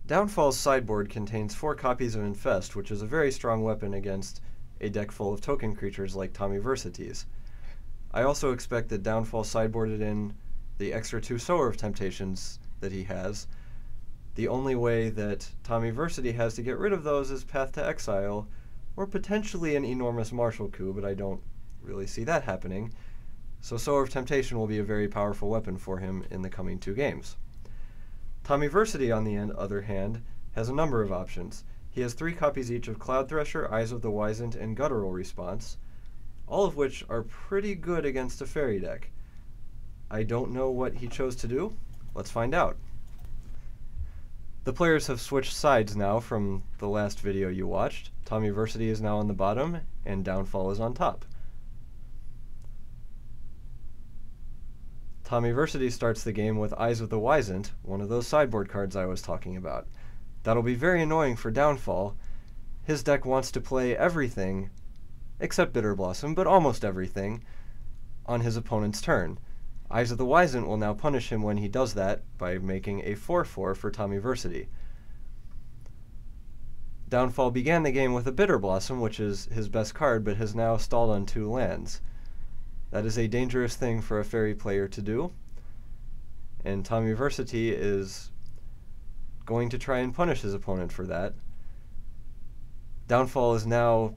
Downfall's sideboard contains 4 copies of Infest, which is a very strong weapon against a deck full of token creatures like Tommyversities. I also expect that Downfall sideboarded in the extra 2 Sower of Temptations that he has. The only way that Tommyversity has to get rid of those is Path to Exile, or potentially an enormous Martial Coup, but I don't really see that happening. So Sower of Temptation will be a very powerful weapon for him in the coming 2 games. Tommyversity, on the other hand, has a number of options. He has 3 copies each of Cloud Thresher, Eyes of the Wizened, and Guttural Response, all of which are pretty good against a fairy deck. I don't know what he chose to do. Let's find out. The players have switched sides now from the last video you watched. Tommyversity is now on the bottom, and Downfall is on top. Tommyversity starts the game with Eyes of the Wizened, one of those sideboard cards I was talking about. That'll be very annoying for Downfall. His deck wants to play everything, except Bitter Blossom, but almost everything, on his opponent's turn. Eyes of the Wizened will now punish him when he does that by making a 4/4 for Tommyversity. Downfall began the game with a Bitter Blossom, which is his best card, but has now stalled on 2 lands. That is a dangerous thing for a fairy player to do, and Tommyversity is going to try and punish his opponent for that. Downfall is now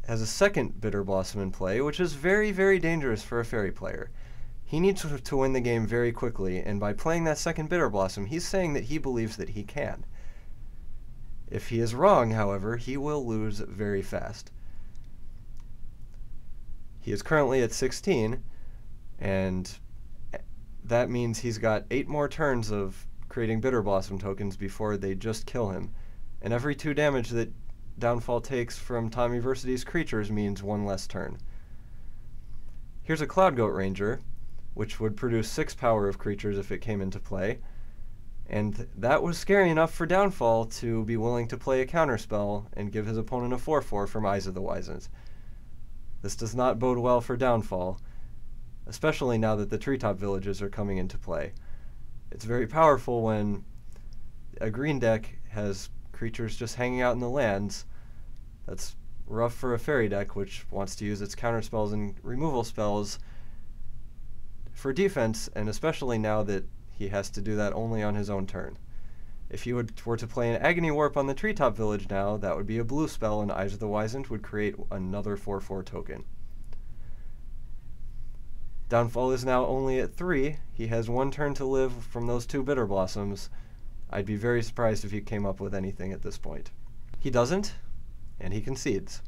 has a second Bitter Blossom in play, which is very, very dangerous for a fairy player. He needs to win the game very quickly, and by playing that second Bitter Blossom, he's saying that he believes that he can. If he is wrong, however, he will lose very fast. He is currently at 16, and that means he's got 8 more turns of creating Bitter Blossom tokens before they just kill him. And every 2 damage that Downfall takes from Tommyversity's creatures means 1 less turn. Here's a Cloud Goat Ranger, which would produce 6 power of creatures if it came into play. And that was scary enough for Downfall to be willing to play a counterspell and give his opponent a 4/4 from Eyes of the Wizened. This does not bode well for Downfall, especially now that the treetop villages are coming into play. It's very powerful when a green deck has creatures just hanging out in the lands. That's rough for a fairy deck, which wants to use its counterspells and removal spells for defense, and especially now that he has to do that only on his own turn. If you were to play an Agony Warp on the treetop village now, that would be a blue spell, and Eyes of the Wizened would create another 4/4 token. Downfall is now only at 3. He has 1 turn to live from those 2 Bitter Blossoms. I'd be very surprised if he came up with anything at this point. He doesn't, and he concedes.